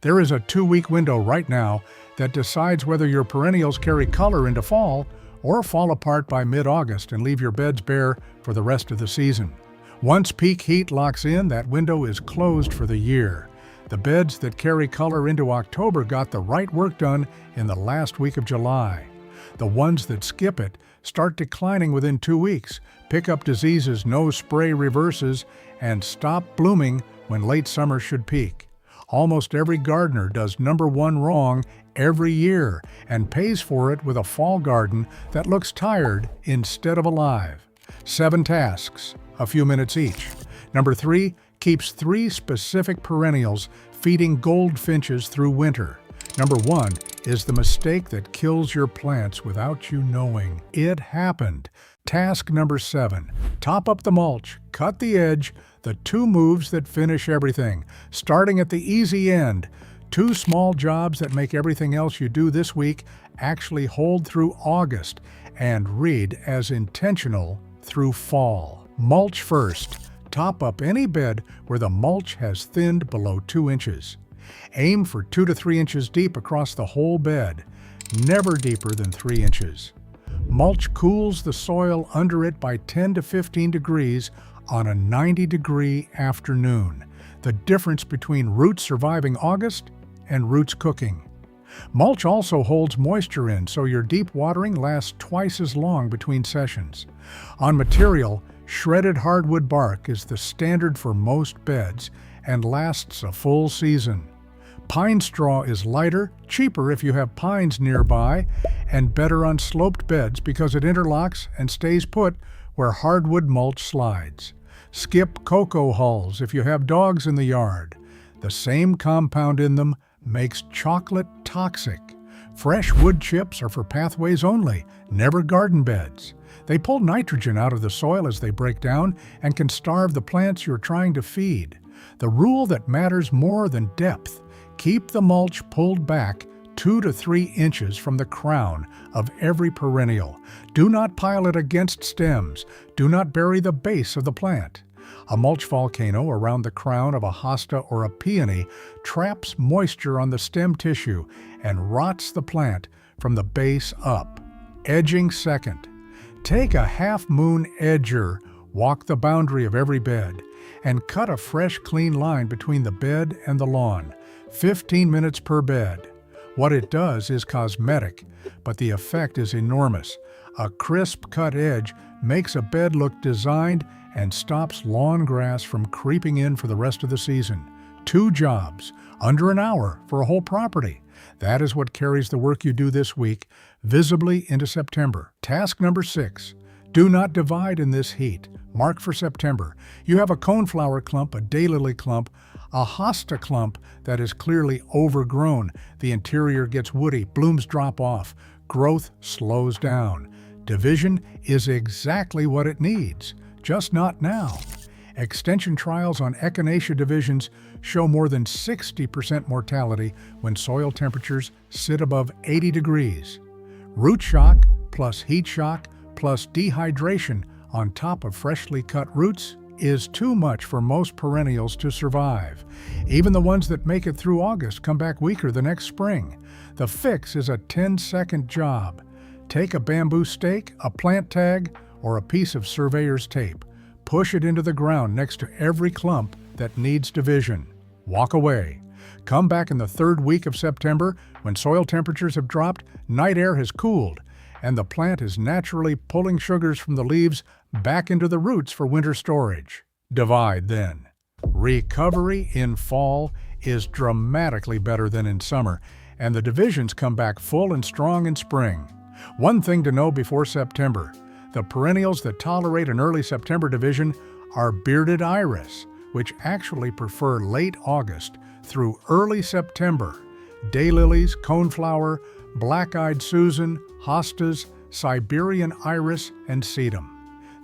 There is a 2-week window right now that decides whether your perennials carry color into fall or fall apart by mid-August and leave your beds bare for the rest of the season. Once peak heat locks in, that window is closed for the year. The beds that carry color into October got the right work done in the last week of July. The ones that skip it start declining within 2 weeks, pick up diseases no spray reverses, and stop blooming when late summer should peak. Almost every gardener does number one wrong every year and pays for it with a fall garden that looks tired instead of alive. 7 tasks, a few minutes each. Number 3, keeps 3 specific perennials feeding goldfinches through winter. Number 1 is the mistake that kills your plants without you knowing. It happened. Task number 7, top up the mulch, cut the edge, the 2 moves that finish everything. Starting at the easy end, 2 small jobs that make everything else you do this week actually hold through August and read as intentional through fall. Mulch first. Top up any bed where the mulch has thinned below 2 inches. Aim for 2 to 3 inches deep across the whole bed, never deeper than 3 inches. Mulch cools the soil under it by 10 to 15 degrees on a 90-degree afternoon, the difference between roots surviving August and roots cooking. Mulch also holds moisture in, so your deep watering lasts twice as long between sessions. On material, shredded hardwood bark is the standard for most beds and lasts a full season. Pine straw is lighter, cheaper if you have pines nearby, and better on sloped beds because it interlocks and stays put where hardwood mulch slides. Skip cocoa hulls if you have dogs in the yard. The same compound in them makes chocolate toxic. Fresh wood chips are for pathways only, never garden beds. They pull nitrogen out of the soil as they break down and can starve the plants you're trying to feed. The rule that matters more than depth: keep the mulch pulled back 2 to 3 inches from the crown of every perennial. Do not pile it against stems. Do not bury the base of the plant. A mulch volcano around the crown of a hosta or a peony traps moisture on the stem tissue and rots the plant from the base up. Edging second. Take a half-moon edger, walk the boundary of every bed, and cut a fresh, clean line between the bed and the lawn, 15 minutes per bed. What it does is cosmetic, but the effect is enormous. A crisp cut edge makes a bed look designed and stops lawn grass from creeping in for the rest of the season. 2 jobs, under an hour for a whole property. That is what carries the work you do this week visibly into September. Task number 6. Do not divide in this heat. Mark for September. You have a coneflower clump, a daylily clump, a hosta clump that is clearly overgrown. The interior gets woody, blooms drop off, growth slows down. Division is exactly what it needs, just not now. Extension trials on echinacea divisions show more than 60% mortality when soil temperatures sit above 80 degrees. Root shock plus heat shock plus dehydration on top of freshly cut roots is too much for most perennials to survive. Even the ones that make it through August come back weaker the next spring. The fix is a 10-second job. Take a bamboo stake, a plant tag, or a piece of surveyor's tape. Push it into the ground next to every clump that needs division. Walk away. Come back in the 3rd week of September when soil temperatures have dropped, night air has cooled, and the plant is naturally pulling sugars from the leaves back into the roots for winter storage. Divide then. Recovery in fall is dramatically better than in summer, and the divisions come back full and strong in spring. One thing to know before September: the perennials that tolerate an early September division are bearded iris, which actually prefer late August through early September. Daylilies, coneflower, black-eyed Susan, hostas, Siberian iris, and sedum.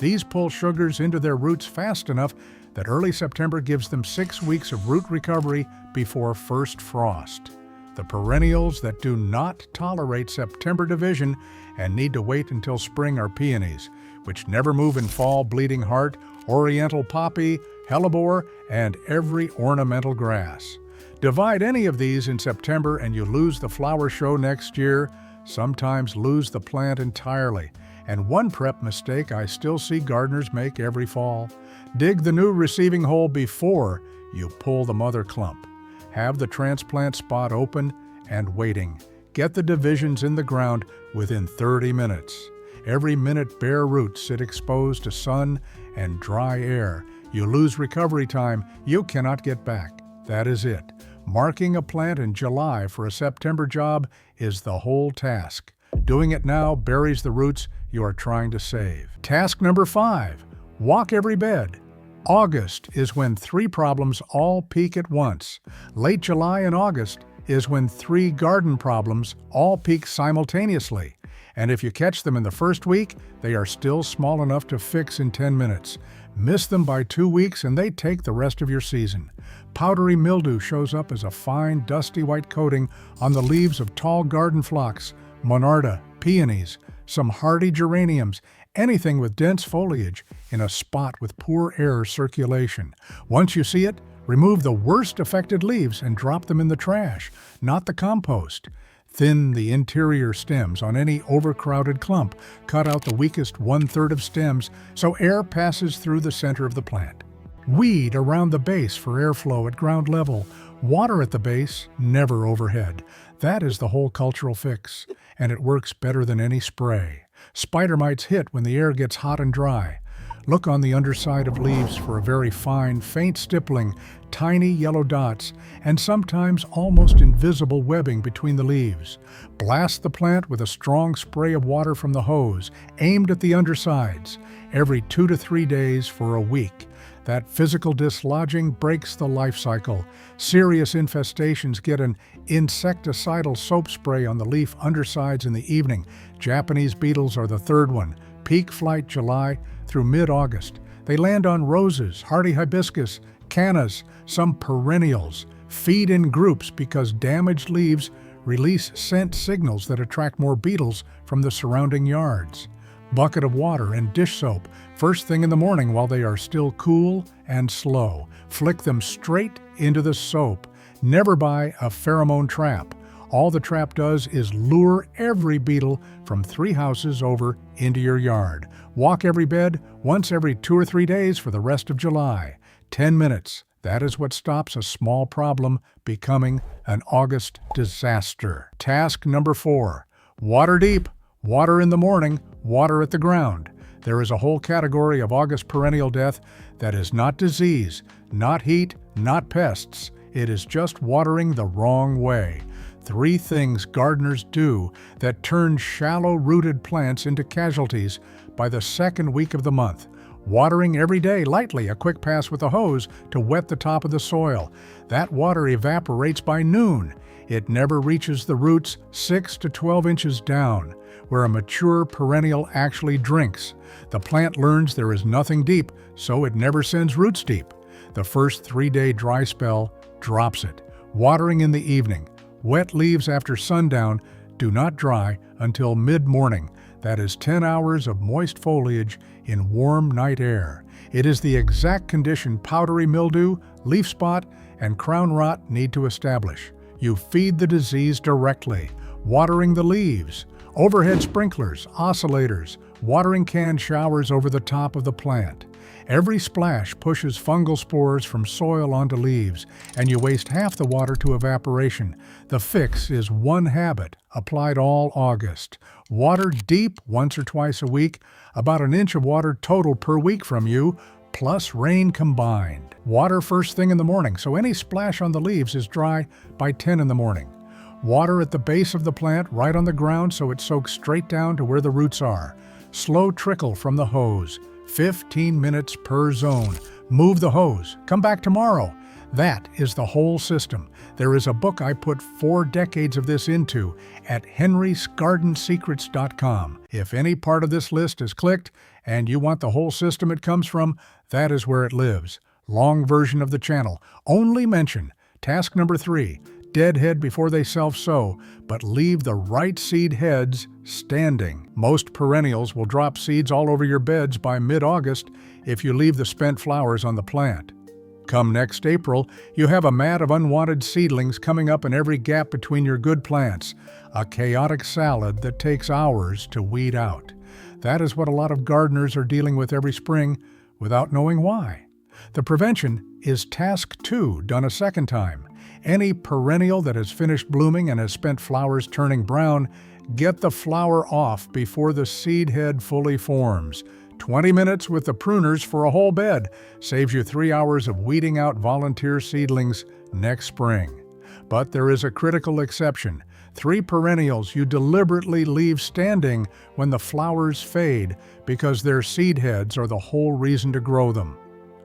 These pull sugars into their roots fast enough that early September gives them 6 weeks of root recovery before first frost. The perennials that do not tolerate September division and need to wait until spring are peonies, which never move in fall: bleeding heart, oriental poppy, hellebore, and every ornamental grass. Divide any of these in September and you lose the flower show next year, sometimes lose the plant entirely. And one prep mistake I still see gardeners make every fall: dig the new receiving hole before you pull the mother clump. Have the transplant spot open and waiting. Get the divisions in the ground within 30 minutes. Every minute bare roots sit exposed to sun and dry air. You lose recovery time you cannot get back. That is it. Marking a plant in July for a September job is the whole task. Doing it now buries the roots you are trying to save. Task number 5, walk every bed. August is when 3 problems all peak at once. Late July and August is when 3 garden problems all peak simultaneously. And if you catch them in the first week, they are still small enough to fix in 10 minutes. Miss them by 2 weeks and they take the rest of your season. Powdery mildew shows up as a fine, dusty white coating on the leaves of tall garden phlox, monarda, peonies, some hardy geraniums, anything with dense foliage in a spot with poor air circulation. Once you see it, remove the worst affected leaves and drop them in the trash, not the compost. Thin the interior stems on any overcrowded clump. Cut out the weakest 1/3 of stems so air passes through the center of the plant. Weed around the base for airflow at ground level. Water at the base, never overhead. That is the whole cultural fix, and it works better than any spray. Spider mites hit when the air gets hot and dry. Look on the underside of leaves for a very fine, faint stippling, tiny yellow dots, and sometimes almost invisible webbing between the leaves. Blast the plant with a strong spray of water from the hose, aimed at the undersides, every 2 to 3 days for a week. That physical dislodging breaks the life cycle. Serious infestations get an insecticidal soap spray on the leaf undersides in the evening. Japanese beetles are the third one. Peak flight July through mid-August. They land on roses, hardy hibiscus, cannas, some perennials. Feed in groups because damaged leaves release scent signals that attract more beetles from the surrounding yards. Bucket of water and dish soap first thing in the morning while they are still cool and slow. Flick them straight into the soap. Never buy a pheromone trap. All the trap does is lure every beetle from 3 houses over into your yard. Walk every bed once every 2 or 3 days for the rest of July. 10 minutes. That is what stops a small problem becoming an August disaster. Task number 4. Water deep. Water in the morning. Water at the ground. There is a whole category of August perennial death that is not disease, not heat, not pests. It is just watering the wrong way. 3 things gardeners do that turn shallow-rooted plants into casualties by the 2nd week of the month. Watering every day lightly, a quick pass with a hose to wet the top of the soil. That water evaporates by noon. It never reaches the roots 6 to 12 inches down, where a mature perennial actually drinks. The plant learns there is nothing deep, so it never sends roots deep. The first 3-day dry spell drops it. Watering in the evening. Wet leaves after sundown do not dry until mid-morning. That is 10 hours of moist foliage in warm night air. It is the exact condition powdery mildew, leaf spot, and crown rot need to establish. You feed the disease directly. Watering the leaves. Overhead sprinklers, oscillators, watering can showers over the top of the plant. Every splash pushes fungal spores from soil onto leaves, and you waste half the water to evaporation. The fix is one habit, applied all August. Water deep once or twice a week, about an inch of water total per week from you, plus rain combined. Water first thing in the morning, so any splash on the leaves is dry by 10 in the morning. Water at the base of the plant, right on the ground so it soaks straight down to where the roots are. Slow trickle from the hose. 15 minutes per zone. Move the hose. Come back tomorrow. That is the whole system. There is a book I put 4 decades of this into at henrysgardensecrets.com. If any part of this list is clicked and you want the whole system it comes from, that is where it lives. Long version of the channel. Only mention task number 3. Deadhead before they self-sow, but leave the right seed heads standing. Most perennials will drop seeds all over your beds by mid-August if you leave the spent flowers on the plant. Come next April, you have a mat of unwanted seedlings coming up in every gap between your good plants, a chaotic salad that takes hours to weed out. That is what a lot of gardeners are dealing with every spring without knowing why. The prevention is task 2 done a second time. Any perennial that has finished blooming and has spent flowers turning brown, get the flower off before the seed head fully forms. 20 minutes with the pruners for a whole bed saves you 3 hours of weeding out volunteer seedlings next spring. But there is a critical exception. 3 perennials you deliberately leave standing when the flowers fade because their seed heads are the whole reason to grow them.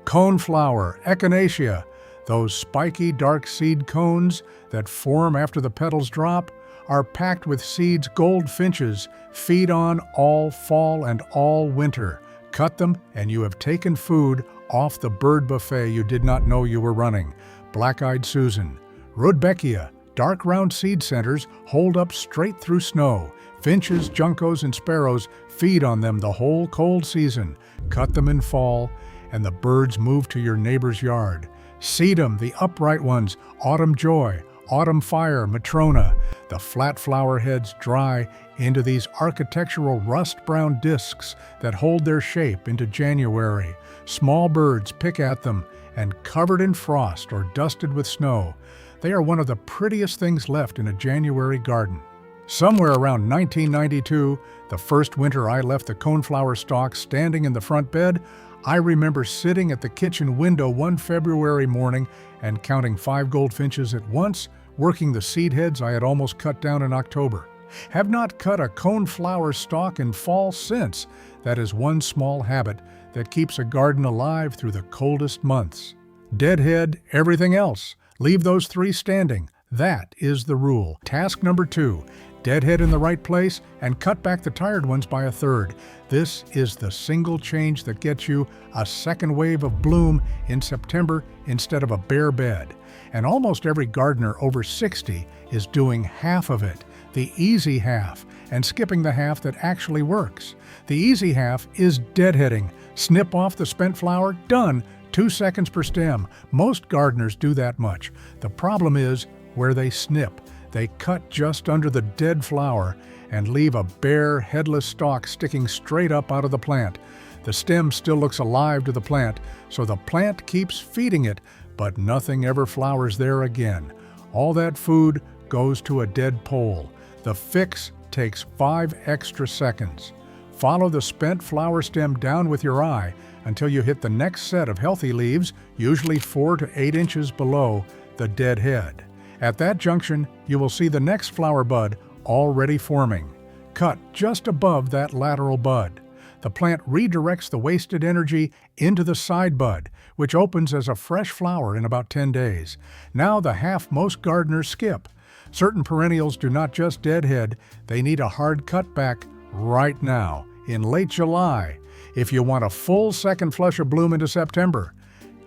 Coneflower, echinacea, those spiky dark seed cones that form after the petals drop, are packed with seeds goldfinches feed on all fall and all winter. Cut them and you have taken food off the bird buffet you did not know you were running. Black-eyed Susan, Rudbeckia, dark round seed centers hold up straight through snow. Finches, juncos, and sparrows feed on them the whole cold season. Cut them in fall and the birds move to your neighbor's yard. Sedum, the upright ones, autumn joy, autumn fire, matrona. The flat flower heads dry into these architectural rust-brown discs that hold their shape into January. Small birds pick at them, and covered in frost or dusted with snow, they are one of the prettiest things left in a January garden. Somewhere around 1992, the first winter I left the coneflower stalks standing in the front bed, I remember sitting at the kitchen window one February morning and counting 5 goldfinches at once, working the seed heads I had almost cut down in October. Have not cut a coneflower stalk in fall since. That is one small habit that keeps a garden alive through the coldest months. Deadhead everything else. Leave those 3 standing. That is the rule. Task number 2. Deadhead in the right place and cut back the tired ones by 1/3. This is the single change that gets you a second wave of bloom in September instead of a bare bed. And almost every gardener over 60 is doing half of it, the easy half, and skipping the half that actually works. The easy half is deadheading. Snip off the spent flower, done, 2 seconds per stem. Most gardeners do that much. The problem is where they snip. They cut just under the dead flower and leave a bare, headless stalk sticking straight up out of the plant. The stem still looks alive to the plant, so the plant keeps feeding it, but nothing ever flowers there again. All that food goes to a dead pole. The fix takes 5 extra seconds. Follow the spent flower stem down with your eye until you hit the next set of healthy leaves, usually 4 to 8 inches below the dead head. At that junction, you will see the next flower bud already forming. Cut just above that lateral bud. The plant redirects the wasted energy into the side bud, which opens as a fresh flower in about 10 days. Now the half most gardeners skip. Certain perennials do not just deadhead, they need a hard cutback right now, in late July, if you want a full second flush of bloom into September.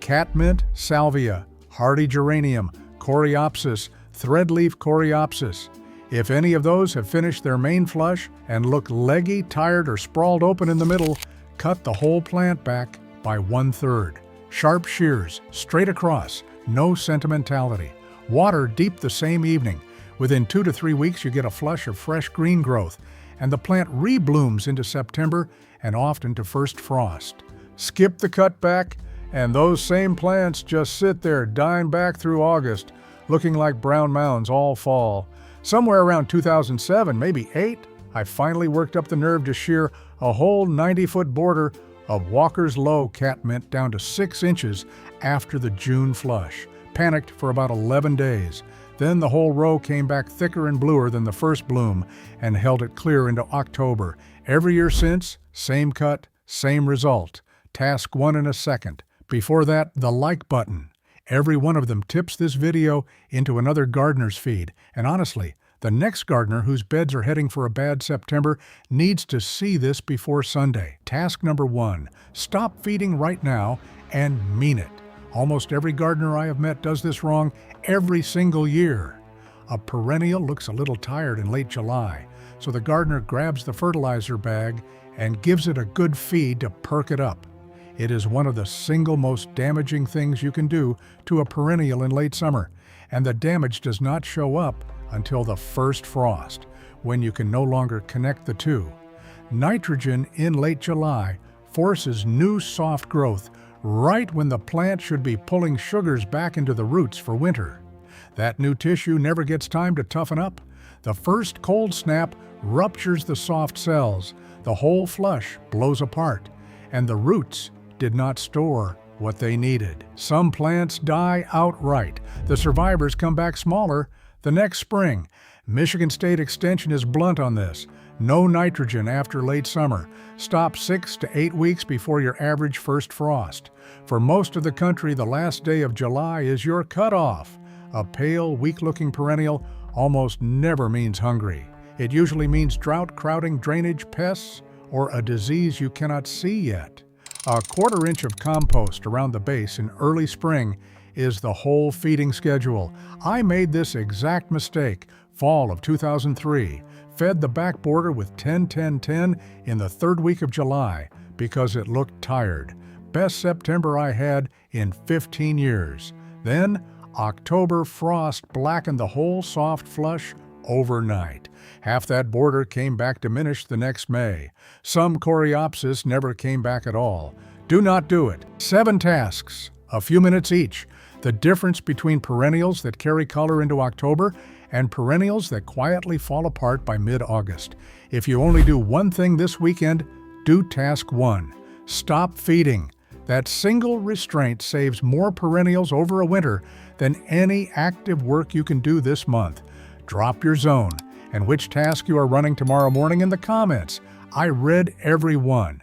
Catmint, salvia, hardy geranium, coreopsis, threadleaf coreopsis. If any of those have finished their main flush and look leggy, tired, or sprawled open in the middle, cut the whole plant back by 1/3. Sharp shears, straight across, no sentimentality. Water deep the same evening. Within 2 to 3 weeks you get a flush of fresh green growth, and the plant reblooms into September and often to first frost. Skip the cutback, and those same plants just sit there dying back through August, looking like brown mounds all fall. Somewhere around 2007, maybe 8, I finally worked up the nerve to shear a whole 90-foot border of Walker's Low catmint down to 6 inches after the June flush. Panicked for about 11 days. Then the whole row came back thicker and bluer than the first bloom and held it clear into October. Every year since, same cut, same result. Task 1 in a second. Before that, the like button. Every one of them tips this video into another gardener's feed. And honestly, the next gardener whose beds are heading for a bad September needs to see this before Sunday. Task number 1, stop feeding right now and mean it. Almost every gardener I have met does this wrong every single year. A perennial looks a little tired in late July, so the gardener grabs the fertilizer bag and gives it a good feed to perk it up. It is one of the single most damaging things you can do to a perennial in late summer, and the damage does not show up until the first frost, when you can no longer connect the two. Nitrogen in late July forces new soft growth right when the plant should be pulling sugars back into the roots for winter. That new tissue never gets time to toughen up. The first cold snap ruptures the soft cells, the whole flush blows apart, and the roots did not store what they needed. Some plants die outright. The survivors come back smaller the next spring. Michigan State Extension is blunt on this. No nitrogen after late summer. Stop 6 to 8 weeks before your average first frost. For most of the country, the last day of July is your cutoff. A pale, weak-looking perennial almost never means hungry. It usually means drought, crowding, drainage, pests, or a disease you cannot see yet. A quarter inch of compost around the base in early spring is the whole feeding schedule. I made this exact mistake fall of 2003. Fed the back border with 10-10-10 in the third week of July because it looked tired. Best September I had in 15 years. Then, October frost blackened the whole soft flush overnight. Half that border came back diminished the next May. Some Coreopsis never came back at all. Do not do it. 7 tasks, a few minutes each. The difference between perennials that carry color into October and perennials that quietly fall apart by mid-August. If you only do one thing this weekend, do task 1. Stop feeding. That single restraint saves more perennials over a winter than any active work you can do this month. Drop your zone and which task you are running tomorrow morning in the comments. I read every one.